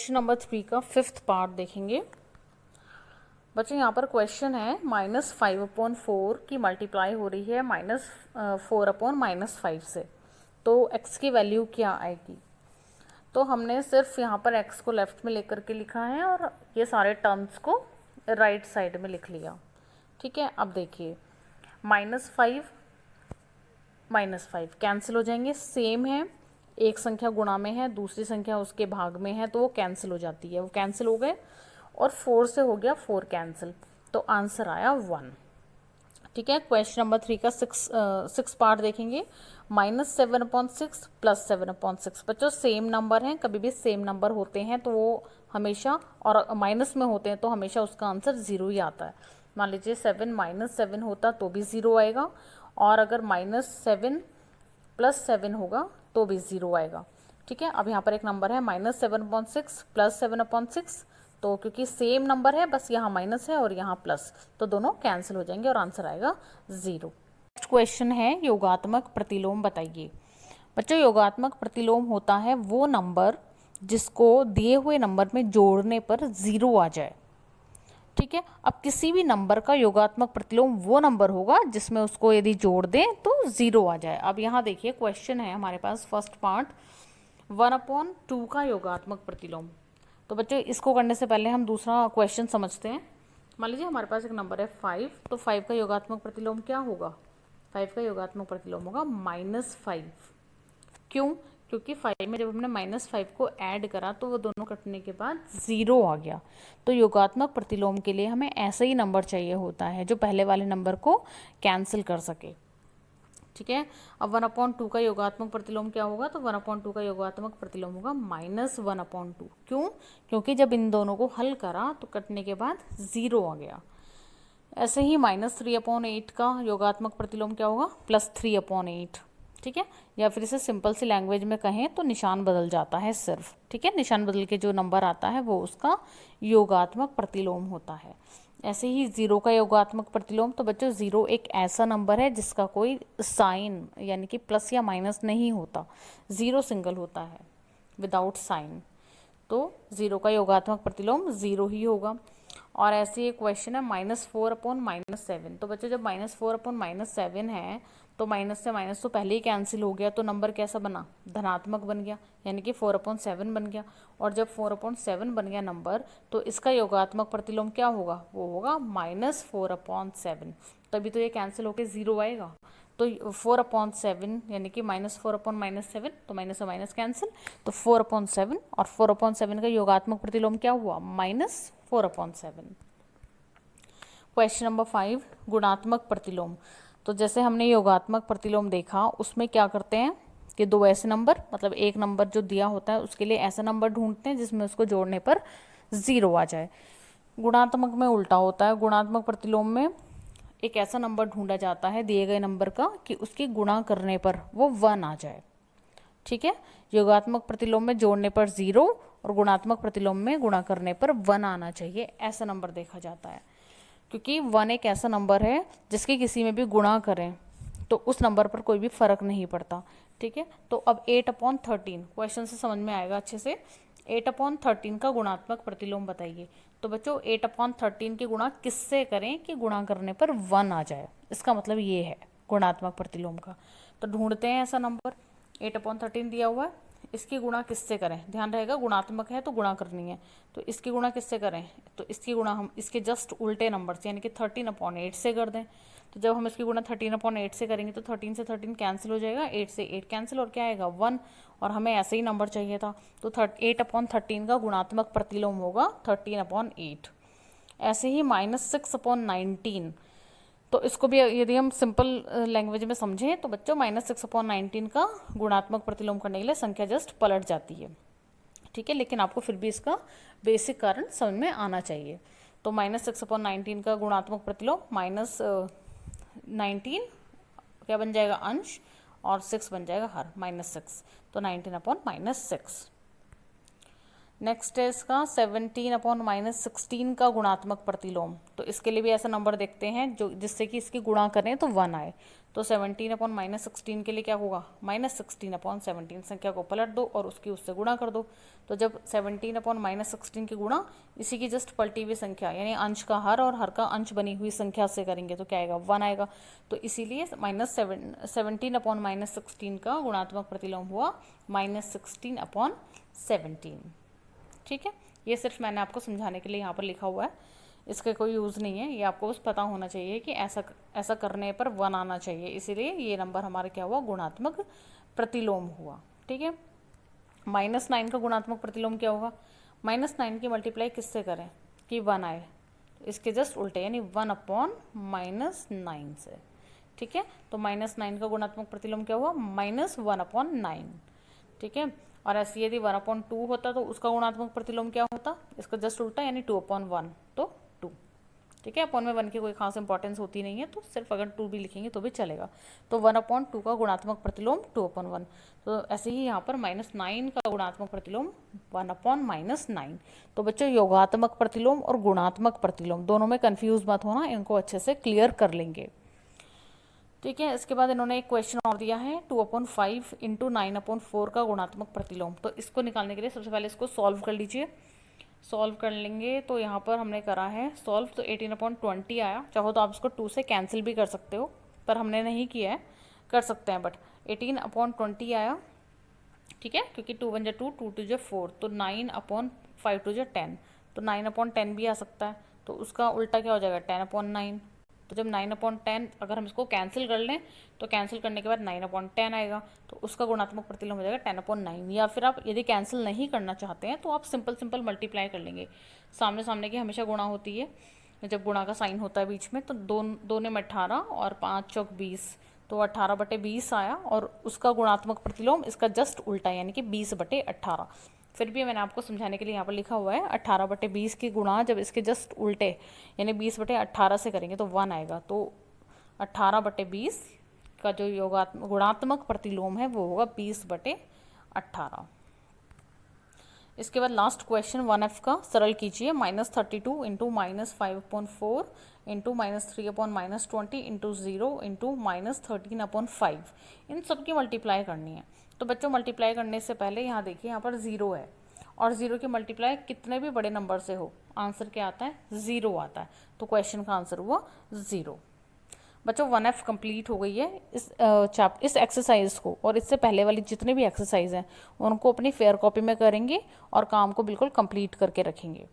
Question number 3 का 5th part देखेंगे। बच्चों यहाँ पर क्वेश्चन है -5/4 की मल्टीप्लाई हो रही है -4/-5 से, तो x की वैल्यू क्या आएगी। तो हमने सिर्फ यहाँ पर x को लेफ्ट में लेकर के लिखा है और ये सारे टर्म्स को राइट साइड में लिख लिया। ठीक है, अब देखिए -5 कैंसिल हो जाएंगे, सेम है, एक संख्या गुणा में है, दूसरी संख्या उसके भाग में है, तो वो कैंसिल हो जाती है, वो कैंसिल हो गए और 4 से हो गया 4 कैंसिल, तो आंसर आया 1। ठीक है, क्वेश्चन नंबर 3 का 6 पार्ट देखेंगे। -7/6 +7/6। बच्चों सेम नंबर हैं, कभी भी सेम नंबर होते हैं तो वो हमेशा, और माइनस में होते हैं तो हमेशा उसका आंसर 0 ही आता है। मान लीजिए 7 -7 होता तो भी 0 आएगा, और अगर -7 + 7 होगा तो भी 0 आएगा। ठीक है, अब यहाँ पर एक नंबर है -7/6 +7/6, तो क्योंकि सेम नंबर है, बस यहाँ माइनस है और यहाँ प्लस, तो दोनों कैंसिल हो जाएंगे और आंसर आएगा 0। नेक्स्ट क्वेश्चन है योगात्मक प्रतिलोम बताइए। बच्चों योगात्मक प्रतिलोम होता है वो नंबर जिसको दिए हुए नंबर में जोड़ने पर 0 आ जाए। ठीक है, अब किसी भी नंबर का योगात्मक प्रतिलोम वो नंबर होगा जिसमें उसको यदि जोड़ दें तो 0 आ जाए। अब यहाँ देखिए क्वेश्चन है हमारे पास फर्स्ट पार्ट 1/2 का योगात्मक प्रतिलोम। तो बच्चों इसको करने से पहले हम दूसरा क्वेश्चन समझते हैं। मान लीजिए हमारे पास एक नंबर है 5, तो 5 का योगात्मक प्रतिलोम क्या होगा। 5 का योगात्मक प्रतिलोम होगा -5। क्यों? क्योंकि 5 में जब हमने -5 को ऐड करा तो वो दोनों कटने के बाद 0 आ गया। तो योगात्मक प्रतिलोम के लिए हमें ऐसा ही नंबर चाहिए होता है जो पहले वाले नंबर को कैंसिल कर सके। ठीक है, अब 1/2 का योगात्मक प्रतिलोम क्या होगा, तो 1/2 का योगात्मक प्रतिलोम होगा -1/2। क्यों? क्योंकि जब इन दोनों को हल करा तो कटने के बाद 0 आ गया। ऐसे ही -3/8 का योगात्मक प्रतिलोम क्या होगा, +3/8। ठीक है, या फिर इसे सिंपल सी लैंग्वेज में कहें तो निशान बदल जाता है सिर्फ। ठीक है, निशान बदल के जो नंबर आता है वो उसका योगात्मक प्रतिलोम होता है। ऐसे ही 0 का योगात्मक प्रतिलोम, तो बच्चों 0 एक ऐसा नंबर है जिसका कोई साइन यानी कि प्लस या माइनस नहीं होता, 0 सिंगल होता है विदाउट साइन, तो 0 का योगात्मक प्रतिलोम 0 ही होगा। और ऐसे ही एक क्वेश्चन है -4/-7। तो बच्चों जब -4/-7 है तो माइनस से माइनस तो पहले ही कैंसिल हो गया, तो नंबर कैसा बना, धनात्मक बन गया, यानी कि 4/7 बन गया। और जब 4/7 बन गया नंबर, तो इसका योगात्मक प्रतिलोम क्या होगा, वो होगा -4/7। तभी तो ये कैंसिल होकर 0 आएगा। तो 4/7 यानी कि -4/-7, तो माइनस से माइनस कैंसिल, तो 4/7, और 4/7 का योगात्मक प्रतिलोम क्या हुआ, -4/7। क्वेश्चन नंबर 5 गुणात्मक प्रतिलोम। तो जैसे हमने योगात्मक प्रतिलोम देखा, उसमें क्या करते हैं कि दो ऐसे नंबर, मतलब एक नंबर जो दिया होता है उसके लिए ऐसा नंबर ढूंढते हैं जिसमें उसको जोड़ने पर 0 आ जाए। गुणात्मक में उल्टा होता है, गुणात्मक प्रतिलोम में एक ऐसा नंबर ढूंढा जाता है दिए गए नंबर का कि उसकी गुणा करने पर वो 1 आ जाए। ठीक है, योगात्मक प्रतिलोम में जोड़ने पर 0 और गुणात्मक प्रतिलोम में गुणा करने पर 1 आना चाहिए, ऐसा नंबर देखा जाता है। क्योंकि 1 एक ऐसा नंबर है जिसकी किसी में भी गुणा करें तो उस नंबर पर कोई भी फर्क नहीं पड़ता। ठीक है, तो अब 8/13 क्वेश्चन से समझ में आएगा अच्छे से। 8/13 का गुणात्मक प्रतिलोम बताइए। तो बच्चों 8/13 की गुणा किससे करें कि गुणा करने पर 1 आ जाए, इसका मतलब ये है गुणात्मक प्रतिलोम का। तो ढूंढते हैं ऐसा नंबर, 8/13 दिया हुआ है, इसकी गुणा किससे करें, ध्यान रहेगा गुणात्मक है तो गुणा करनी है, तो इसकी गुणा किससे करें, तो इसकी गुणा हम इसके जस्ट उल्टे नंबर से यानी कि 13/8 से कर दें। तो जब हम इसकी गुणा 13/8 से करेंगे तो 13 से 13 कैंसिल हो जाएगा, 8 से 8 कैंसिल, और क्या आएगा 1, और हमें ऐसे ही नंबर चाहिए था। तो 8/13 का गुणात्मक प्रतिलोम होगा 13/8। ऐसे ही -6/19, तो इसको भी यदि हम सिंपल लैंग्वेज में समझें तो बच्चों -6/19 का गुणात्मक प्रतिलोम करने के लिए संख्या जस्ट पलट जाती है। ठीक है, लेकिन आपको फिर भी इसका बेसिक कारण समझ में आना चाहिए। तो -6/19 का गुणात्मक प्रतिलोम -19 क्या बन जाएगा, अंश, और 6 बन जाएगा हर, -6, तो 19/-6। नेक्स्ट है इसका 17/-16 का गुणात्मक प्रतिलोम। तो इसके लिए भी ऐसा नंबर देखते हैं जो जिससे कि इसकी गुणा करें तो 1 आए। तो 17/-16 के लिए क्या होगा, -16/17 संख्या को पलट दो और उसकी उससे गुणा कर दो। तो जब 17/-16 की गुणा इसी की जस्ट पलटी हुई संख्या यानी अंश का हर और हर का अंश बनी हुई संख्या से करेंगे तो क्या आएगा, 1 आएगा। तो इसीलिए -17/-16 का गुणात्मक प्रतिलोम हुआ -16/17। ठीक है, ये सिर्फ मैंने आपको समझाने के लिए यहाँ पर लिखा हुआ है, इसका कोई यूज़ नहीं है। ये आपको बस पता होना चाहिए कि ऐसा करने पर 1 आना चाहिए, इसीलिए ये नंबर हमारा क्या हुआ, गुणात्मक प्रतिलोम हुआ। ठीक है, -9 का गुणात्मक प्रतिलोम क्या होगा, -9 की मल्टीप्लाई किससे करें कि 1 आए, इसके जस्ट उल्टे यानी 1/-9 से। ठीक है, तो -9 का गुणात्मक प्रतिलोम क्या हुआ, -1/9। ठीक है, और ऐसे यदि 1/2 होता तो उसका गुणात्मक प्रतिलोम क्या होता, इसका जस्ट उल्टा यानी 2/1 तो 2। ठीक है, अपॉन में 1 की कोई खास इंपॉर्टेंस होती नहीं है, तो सिर्फ अगर 2 भी लिखेंगे तो भी चलेगा। तो 1/2 का गुणात्मक प्रतिलोम 2/1। तो ऐसे ही यहाँ पर -9 का गुणात्मक प्रतिलोम 1/-9। तो बच्चों योगात्मक प्रतिलोम और गुणात्मक प्रतिलोम दोनों में कन्फ्यूज मत होना, इनको अच्छे से क्लियर कर लेंगे। ठीक है, इसके बाद इन्होंने एक क्वेश्चन और दिया है 2/5 × 9/4 का गुणात्मक प्रतिलोम। तो इसको निकालने के लिए सबसे पहले इसको सॉल्व कर लीजिए। सॉल्व कर लेंगे तो यहाँ पर हमने करा है सॉल्व, तो 18/20 आया। चाहो तो आप इसको 2 से कैंसिल भी कर सकते हो, पर हमने नहीं किया है, कर सकते हैं, बट 18/20 आया। ठीक है, क्योंकि 2 1 2 2 2 4, तो 9/5 2 10, तो 9/10 भी आ सकता है। तो उसका उल्टा क्या हो जाएगा, 10/9। तो जब 9/10 अगर हम इसको कैंसिल कर लें तो कैंसिल करने के बाद 9/10 आएगा, तो उसका गुणात्मक प्रतिलोम हो जाएगा 10/9। या फिर आप यदि कैंसिल नहीं करना चाहते हैं तो आप सिंपल मल्टीप्लाई कर लेंगे। सामने सामने की हमेशा गुणा होती है, जब गुणा का साइन होता है बीच में, तो 2 में 18 और 5 चौक 20, तो 18/20 आया। और उसका गुणात्मक प्रतिलोम इसका जस्ट उल्टा यानी कि 20/18। फिर भी मैंने आपको समझाने के लिए यहाँ पर लिखा हुआ है 18/20 की गुणा जब इसके जस्ट उल्टे यानी 20/18 से करेंगे तो 1 आएगा। तो 18/20 का जो गुणात्मक प्रतिलोम है वो होगा 20/18। इसके बाद लास्ट क्वेश्चन 1F का सरल कीजिए, -32 × -5/4 × -3/-20 × 0 × -13/5, इन सब की मल्टीप्लाई करनी है। तो बच्चों मल्टीप्लाई करने से पहले यहाँ देखिए, यहाँ पर 0 है और 0 की मल्टीप्लाई कितने भी बड़े नंबर से हो आंसर क्या आता है, 0 आता है। तो क्वेश्चन का आंसर हुआ 0। बच्चों 1F कंप्लीट हो गई है। इस एक्सरसाइज को और इससे पहले वाली जितने भी एक्सरसाइज हैं उनको अपनी फेयर कॉपी में करेंगे और काम को बिल्कुल कंप्लीट करके रखेंगे।